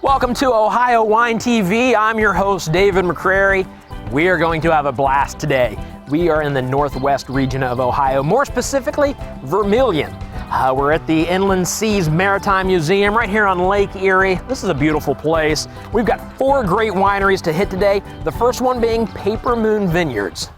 Welcome to Ohio Wine TV. I'm your host, David McCrary. We are going to have a blast today. We are in the northwest region of Ohio, more specifically, Vermilion. We're at the Inland Seas Maritime Museum right here on Lake Erie. This is a beautiful place. We've got 4 great wineries to hit today, the first one being Paper Moon Vineyards.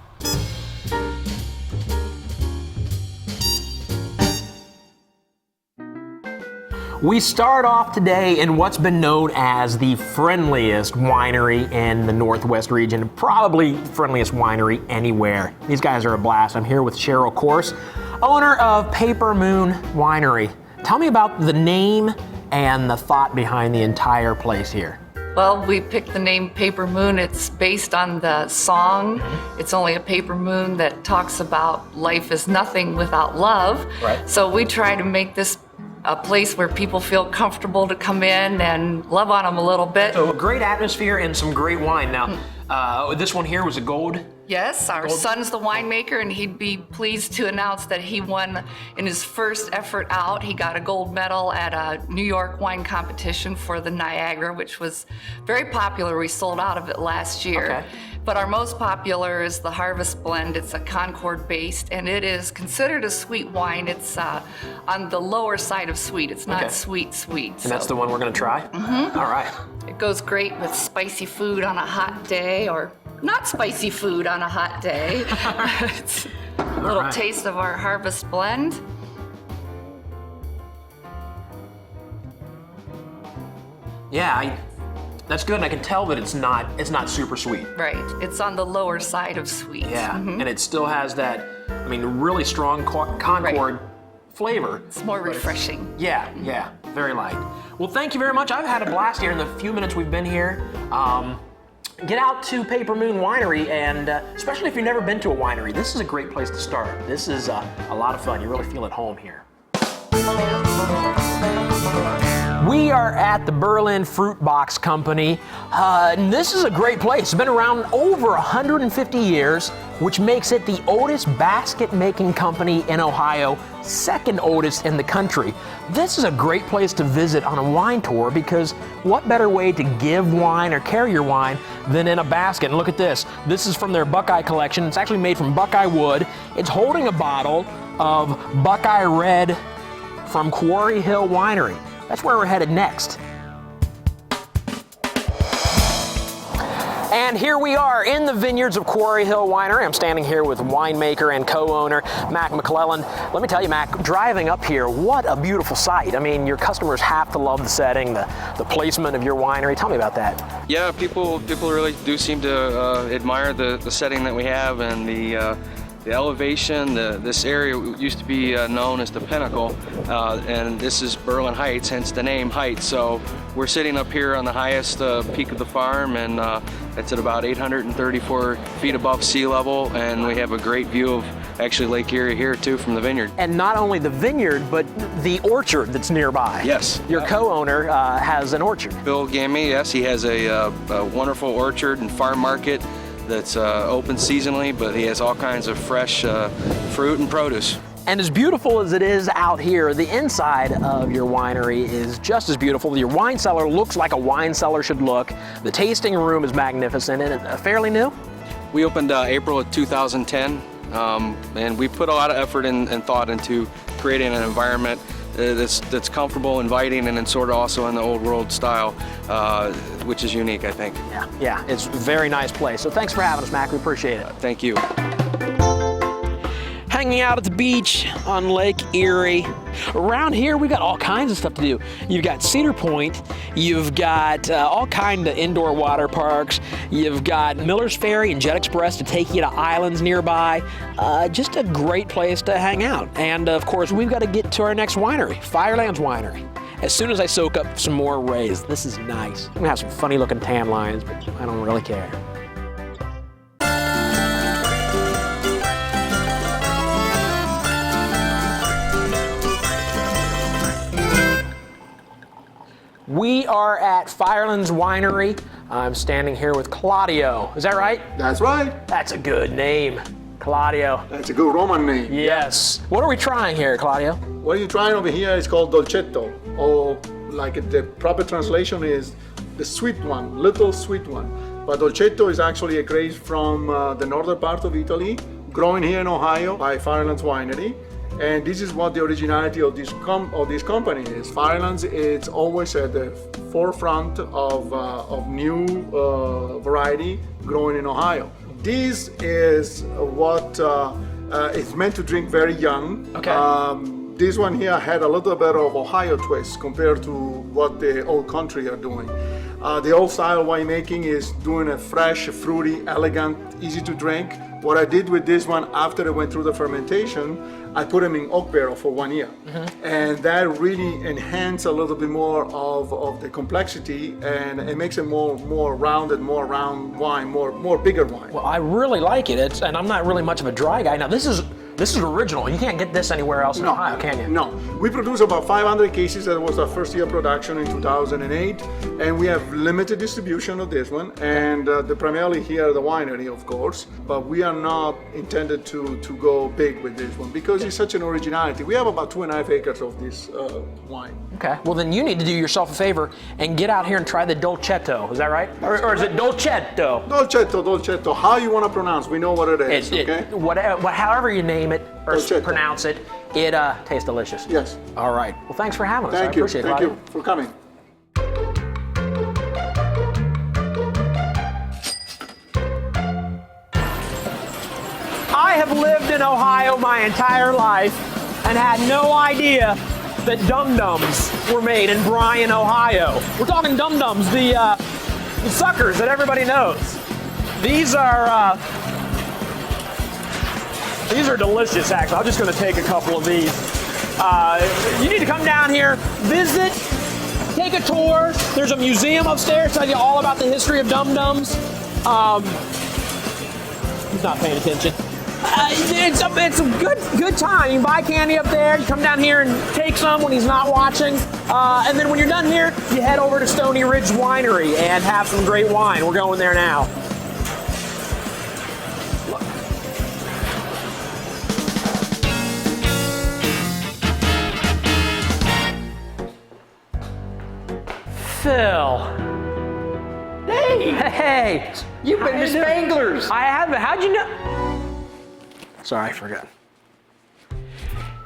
We start off today in what's been known as the friendliest winery in the Northwest region, probably friendliest winery anywhere. These guys are a blast. I'm here with Cheryl Course, owner of Paper Moon Winery. Tell me about the name and the thought behind the entire place here. Well, we picked the name Paper Moon. It's based on the song, It's Only a Paper Moon, that talks about life is nothing without love. Right. So we try to make this a place where people feel comfortable to come in and love on them a little bit. So a great atmosphere and some great wine. Now, this one here was a gold. Yes, our son's the winemaker, and he'd be pleased to announce that he won in his first effort out. He got a gold medal at a New York wine competition for the Niagara, which was very popular. We sold out of it last year. Okay. But our most popular is the Harvest Blend. It's a Concord based, and it is considered a sweet wine. It's on the lower side of sweet. It's not sweet. And that's the one we're gonna try? Mm-hmm. All right. It goes great with spicy food on a hot day, or not spicy food on a hot day. It's a little taste of our Harvest Blend. Yeah, that's good, and I can tell that it's not super sweet. Right, it's on the lower side of sweet. Yeah, and it still has that, I mean, really strong Concord flavor. It's more refreshing. Yeah, very light. Well, thank you very much. I've had a blast here in the few minutes we've been here. Get out to Paper Moon Winery, and especially if you've never been to a winery, this is a great place to start. This is a lot of fun. You really feel at home here. We are at the Berlin Fruit Box Company. And this is a great place. It's been around over 150 years, which makes it the oldest basket making company in Ohio, second oldest in the country. This is a great place to visit on a wine tour, because what better way to give wine or carry your wine than in a basket? And look at this. This is from their Buckeye collection. It's actually made from Buckeye wood. It's holding a bottle of Buckeye Red from Quarry Hill Winery. That's where we're headed next. And here we are in the vineyards of Quarry Hill Winery. I'm standing here with winemaker and co-owner Mac McClellan. Let me tell you, Mac, driving up here, what a beautiful sight. I mean, your customers have to love the setting, the placement of your winery. Tell me about that. Yeah, people really do seem to admire the setting that we have, and the elevation. This area used to be known as the Pinnacle, and this is Berlin Heights, hence the name Heights. So we're sitting up here on the highest peak of the farm, and it's at about 834 feet above sea level, and we have a great view of actually Lake Erie here too from the vineyard. And not only the vineyard, but the orchard that's nearby. Yes. Your co-owner has an orchard. Bill Gamme, yes, he has a wonderful orchard and farm market that's open seasonally, but he has all kinds of fresh fruit and produce. And as beautiful as it is out here, the inside of your winery is just as beautiful. Your wine cellar looks like a wine cellar should look. The tasting room is magnificent, and it's fairly new. We opened April of 2010, and we put a lot of effort and thought into creating an environment that's comfortable, inviting, and then sort of also in the old world style, which is unique, I think. Yeah, it's a very nice place. So thanks for having us, Mac. We appreciate it. Thank you. Hanging out at the beach on Lake Erie. Around here, we got all kinds of stuff to do. You've got Cedar Point, you've got all kinds of indoor water parks, you've got Miller's Ferry and Jet Express to take you to islands nearby. Just a great place to hang out. And of course, we've got to get to our next winery, Firelands Winery. As soon as I soak up some more rays, this is nice. I'm gonna have some funny looking tan lines, but I don't really care. We are at Firelands Winery. I'm standing here with Claudio. Is that right? That's right. That's a good name, Claudio. That's a good Roman name. Yes. What are we trying here, Claudio? What you're trying over here is called dolcetto, or like the proper translation is the sweet one, little sweet one. But Dolcetto is actually a grape from the northern part of Italy, growing here in Ohio by Firelands Winery. And this is what the originality of this company is. Firelands is always at the forefront of new variety growing in Ohio. This is what it's meant to drink very young. Okay. This one here had a little bit of Ohio twist compared to what the old country are doing. The old style winemaking is doing a fresh, fruity, elegant, easy to drink. What I did with this one after it went through the fermentation, I put them in oak barrel for 1 year. And that really enhanced a little bit more of the complexity, and it makes it more rounded, more round wine, more bigger wine. Well, I really like it. And I'm not really much of a dry guy. Now, this is original. You can't get this anywhere else in Ohio, can you? No. We produced about 500 cases. That was our first year production in 2008. And we have limited distribution of this one. And primarily here at the winery, of course. But we are not intended to go big with this one because it's such an originality. We have about 2.5 acres of this wine. Okay. Well, then you need to do yourself a favor and get out here and try the Dolcetto. Is that right? Or is it Dolcetto? Dolcetto. How you want to pronounce? We know what it is. However you name it or Dolcetto. pronounce it, it tastes delicious. Yes. All right. Well, thanks for having us. Thank I you. appreciate it. Thank you for coming. I have lived in Ohio my entire life and had no idea that dum-dums were made in Bryan, Ohio. We're talking dum-dums, the suckers that everybody knows. These are delicious, actually. I'm just going to take a couple of these. You need to come down here, visit, take a tour. There's a museum upstairs, tell you all about the history of dum-dums. He's not paying attention. It's a good time. You can buy candy up there. You come down here and take some when he's not watching. And then when you're done here, you head over to Stoney Ridge Winery and have some great wine. We're going there now. Phil. Hey. You've been to Spangler's. I haven't. How'd you know? Sorry, I forgot.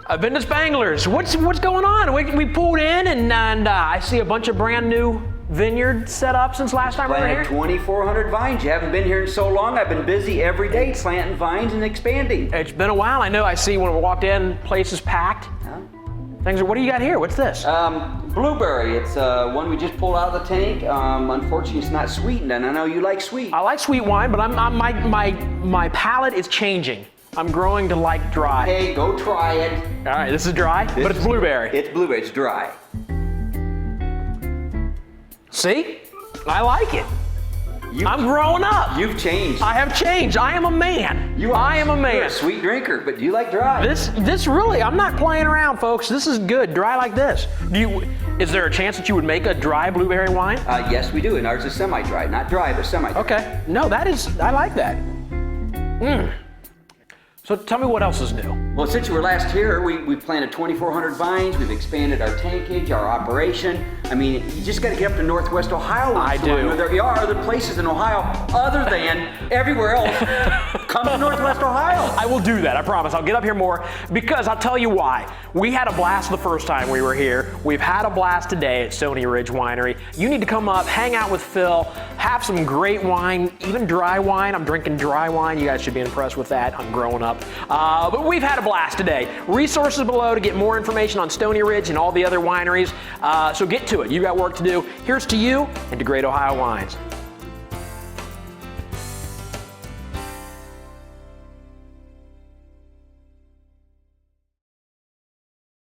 I've been to Spangler's. What's going on? We pulled in and I see a bunch of brand new vineyard set up since last time we were here. Planted 2,400 vines. You haven't been here in so long. I've been busy every day planting vines and expanding. It's been a while. I know. I see when we walked in, place is packed. Huh? What do you got here? What's this? Blueberry. It's one we just pulled out of the tank. Unfortunately, it's not sweetened, and I know you like sweet. I like sweet wine, but my palate is changing. I'm growing to like dry. Hey, go try it. All right, this is dry, but it's blueberry. It's blueberry. It's dry. See? I like it. I'm growing up. You've changed. I have changed. I am a man. I am a man. You're a sweet drinker, but you like dry. This really, I'm not playing around, folks. This is good, dry like this. Is there a chance that you would make a dry blueberry wine? Yes, we do, and ours is semi-dry. Not dry, but semi-dry. Okay. No, I like that. So tell me what else is new. Well, since you were last here, we planted 2,400 vines. We've expanded our tankage, our operation. I mean, you just got to get up to Northwest Ohio. I do. There are other places in Ohio other than everywhere else. Come to Northwest Ohio. I will do that, I promise. I'll get up here more because I'll tell you why. We had a blast the first time we were here. We've had a blast today at Stoney Ridge Winery. You need to come up, hang out with Phil, have some great wine, even dry wine. I'm drinking dry wine. You guys should be impressed with that. I'm growing up. But we've had a blast today. Resources below to get more information on Stoney Ridge and all the other wineries. So get to it. You got work to do. Here's to you and to Great Ohio Wines.